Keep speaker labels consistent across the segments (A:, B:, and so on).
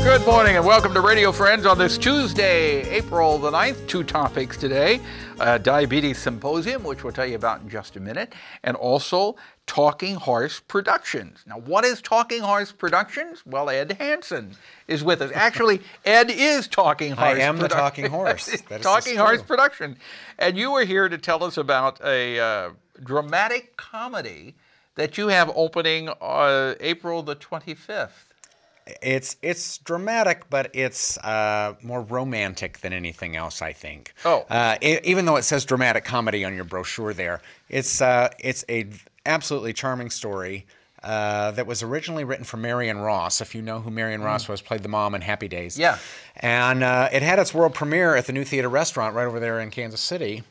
A: Good morning and welcome to Radio Friends on this Tuesday, April the 9th. Two topics today, Diabetes Symposium, which we'll tell you about in just a minute, and also Talking Horse Productions. Now, what is Talking Horse Productions? Well, Ed Hanson is with us. Actually, Ed is Talking Horse.
B: I am the Talking Horse.
A: Talking Horse Production. And you are here to tell us about a dramatic comedy that you have opening April the 25th.
B: It's dramatic, but it's more romantic than anything else, I think.
A: Oh.
B: Even though it says dramatic comedy on your brochure there, it's a absolutely charming story that was originally written for Marion Ross. If you know who Marion Ross was, played the mom in Happy Days.
A: Yeah.
B: And it had its world premiere at the New Theater Restaurant right over there in Kansas City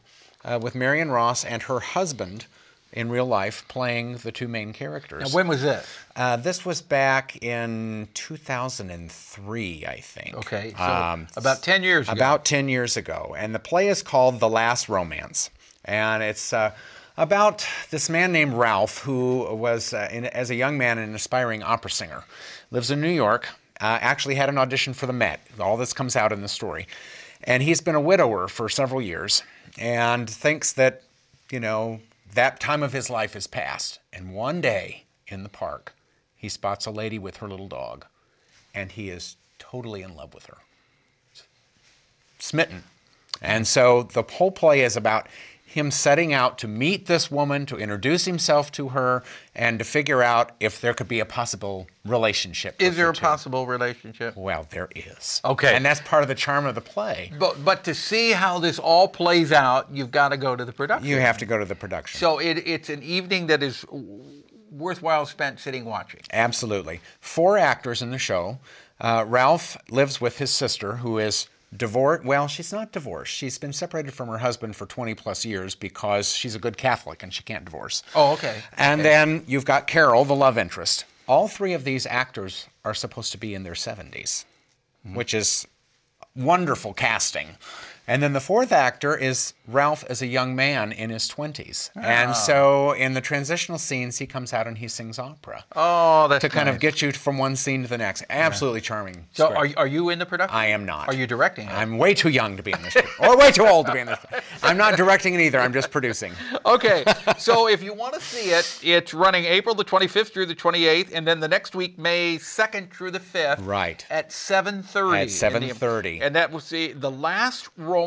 B: with Marion Ross and her husband in real life playing the two main characters.
A: Now, when was this?
B: This was back in 2003, I think.
A: Okay, so about 10 years ago.
B: About 10 years ago. And the play is called The Last Romance. And it's about this man named Ralph, who was, as a young man, an aspiring opera singer. Lives in New York, actually had an audition for the Met. All this comes out in the story. And he's been a widower for several years and thinks that, you know, that time of his life is past. And one day in the park, he spots a lady with her little dog, and he is totally in love with her. Smitten. And so the whole play is about him setting out to meet this woman, to introduce himself to her, and to figure out if there could be a possible relationship.
A: Is there a possible relationship?
B: Well, there is.
A: Okay.
B: And that's part of the charm of the play.
A: But to see how this all plays out, you've got to go to the production.
B: You have to go to the production.
A: So it's an evening that is worthwhile spent sitting watching.
B: Absolutely. 4 actors in the show. Ralph lives with his sister, who is divorced. Well, she's not divorced. She's been separated from her husband for 20 plus years because she's a good Catholic and she can't divorce.
A: Oh, okay.
B: And then you've got Carole, the love interest. All 3 of these actors are supposed to be in their 70s, which is wonderful casting. And then the 4th actor is Ralph as a young man in his 20s. Oh. And so in the transitional scenes, he comes out and he sings opera.
A: Oh, that's
B: to kind of get you from one scene to the next. Absolutely charming.
A: So are you in the production?
B: I am not.
A: Are you directing it?
B: I'm way too young to be in this. Or way too old to be in this. I'm not directing it either. I'm just producing.
A: Okay. So if you want to see it, it's running April the 25th through the 28th, and then the next week, May 2nd through the 5th.
B: Right.
A: At 7:30.
B: At 7:30.
A: And that will see The Last Romance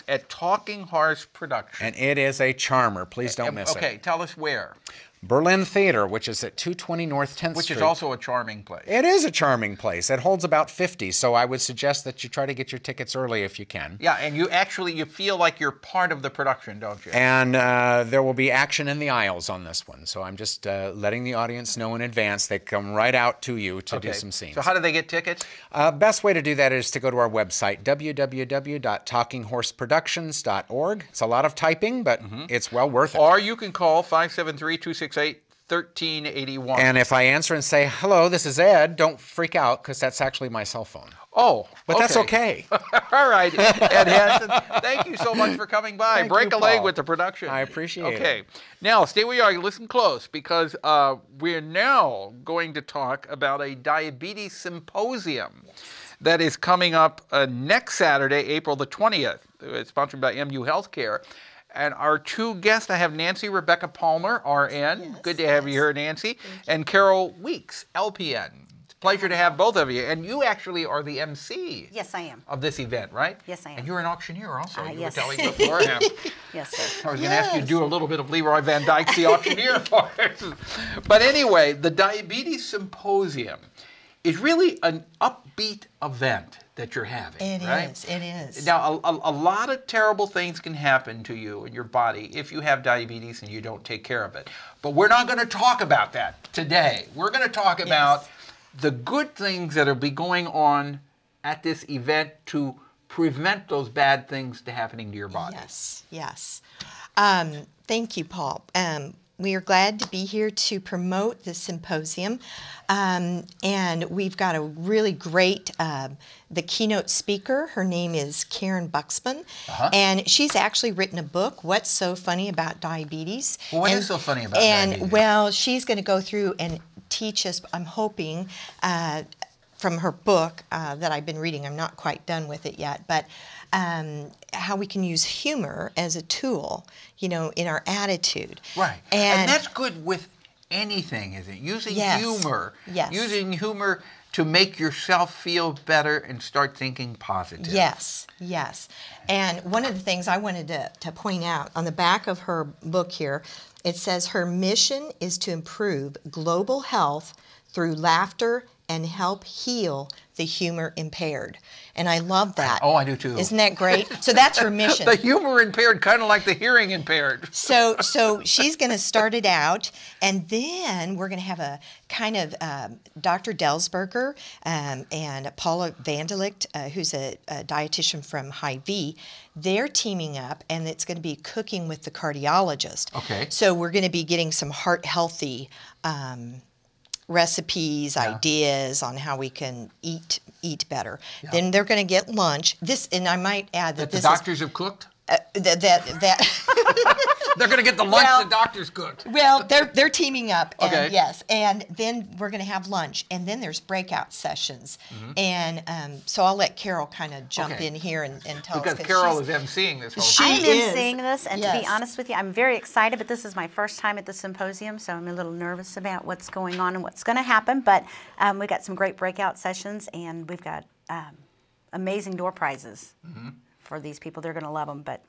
A: at Talking Horse Productions.
B: And it is a charmer. Please don't miss it.
A: Okay, tell us where.
B: Berlin Theater, which is at 220 North 10th Street.
A: Which is also a charming place.
B: It is a charming place. It holds about 50, so I would suggest that you try to get your tickets early if you can.
A: Yeah, and you feel like you're part of the production, don't you?
B: And there will be action in the aisles on this one, so I'm just letting the audience know in advance. They come right out to you to do some scenes.
A: So how do they get tickets?
B: Best way to do that is to go to our website, www.talkinghorseproductions.org. It's a lot of typing, but it's well worth it.
A: Or you can call 573-268-1381.
B: And if I answer and say, hello, this is Ed, don't freak out, because that's actually my cell phone.
A: Oh,
B: but that's okay.
A: All right, Ed Hanson, thank you so much for coming by. Break a leg with the production.
B: I appreciate it.
A: Okay, now stay where you are. Listen close, because we're now going to talk about a diabetes symposium that is coming up next Saturday, April the 20th. It's sponsored by MU Healthcare. And our 2 guests, I have Nancy Rebecca Palmer, RN. Yes, good to have you here, Nancy. And Carole Weeks, LPN. It's a pleasure to have both of you. And you actually are the MC.
C: Yes, I am.
A: Of this event, right?
C: Yes, I am.
A: And you're an auctioneer also. You
C: yes.
A: were telling beforehand.
C: Yes, sir.
A: I was going to ask you to do a little bit of Leroy Van Dyke's The Auctioneer for us. But anyway, the Diabetes Symposium is really an upbeat event that you're having.
C: It
A: right?
C: is. It is.
A: Now, a lot of terrible things can happen to you in your body if you have diabetes and you don't take care of it. But we're not going to talk about that today. We're going to talk about the good things that will be going on at this event to prevent those bad things to happening to your body.
C: Yes, yes. Thank you, Paul. We are glad to be here to promote the symposium, and we've got a really great, the keynote speaker, her name is Karen Buxman, and she's actually written a book, What's So Funny About Diabetes.
A: Well, what is so funny about diabetes?
C: Well, she's going to go through and teach us, I'm hoping, from her book that I've been reading, I'm not quite done with it yet, but how we can use humor as a tool, you know, in our attitude.
A: Right. And that's good with anything, isn't it? Using humor.
C: Yes.
A: Using humor to make yourself feel better and start thinking positive.
C: Yes, yes. And one of the things I wanted to point out, on the back of her book here, it says her mission is to improve global health through laughter and help heal the humor impaired. And I love that.
A: Oh, I do too.
C: Isn't that great? So that's her mission.
A: The humor impaired, kind of like the hearing impaired.
C: So she's going to start it out, and then we're going to have a kind of Dr. Delsberger and Paula Vandelicht, who's a dietitian from Hy-Vee. They're teaming up, and it's going to be cooking with the cardiologist.
A: Okay.
C: So we're going to be getting some heart-healthy recipes, ideas on how we can eat better. Yeah. Then they're going to get lunch. And I might add that
A: the doctors have cooked. They're going to get the lunch the doctors cooked.
C: Well, they're teaming up. And yes, and then we're going to have lunch, and then there's breakout sessions. And so I'll let Carole kind of jump in here and tell us.
A: Because Carole is emceeing this whole
C: thing.
D: I'm emceeing this, and to be honest with you, I'm very excited, but this is my first time at the symposium, so I'm a little nervous about what's going on and what's going to happen. But we've got some great breakout sessions, and we've got amazing door prizes. For these people, they're going to love them. But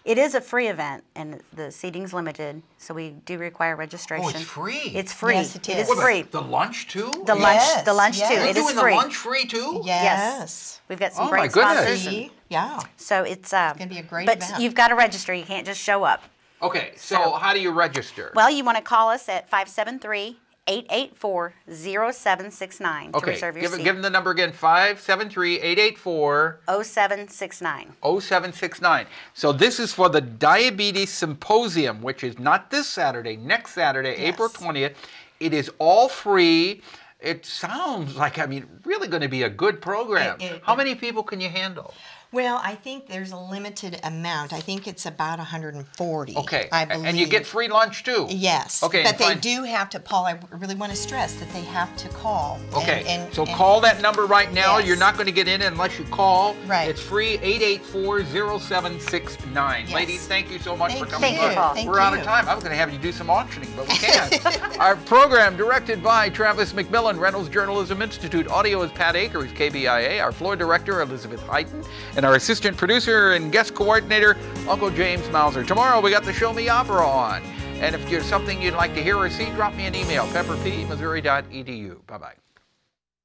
D: it is a free event, and the seating's limited, so we do require registration.
A: Oh, it's free.
D: It's free.
C: Yes, it is.
D: It is free.
A: The lunch too?
D: The lunch too.
A: We're
D: It is
A: doing
D: free.
A: the lunch free too?
C: Yes.
D: We've got some
A: Oh,
D: great
A: my goodness.
D: sponsors.
C: Yeah.
D: So it's
C: going to be a great
D: but
C: event.
D: you've got to register. You can't just show up.
A: Okay, so how do you register?
D: Well, you want to call us at 573-884-0769 to reserve your seat.
A: Give them the number again, 573-884-0769.
D: 0769.
A: So this is for the Diabetes Symposium, which is not this Saturday, next Saturday, April 20th. It is all free. It sounds like, really going to be a good program. How many people can you handle?
C: Well, I think there's a limited amount. I think it's about 140.
A: Okay.
C: I believe.
A: And you get free lunch too?
C: Yes.
A: Okay.
C: But they do have to, Paul, I really want to stress that they have to call.
A: Okay. So call that number right now.
C: Yes.
A: You're not going to get in unless you call.
C: Right.
A: It's free, 884-0769.
C: Yes.
A: Ladies, thank you so much for coming.
D: Thank you, Paul.
C: Thank
A: We're out of
C: you.
A: time. I was going to have you do some auctioning, but we can't. Our program directed by Travis McMillen, Reynolds Journalism Institute. Audio is Pat Akers, KBIA. Our floor director, Elizabeth Hyden. And our assistant producer and guest coordinator, Uncle James Mauser. Tomorrow we got the Show Me Opera on. And if there's something you'd like to hear or see, drop me an email, pepperp@missouri.edu. Bye-bye.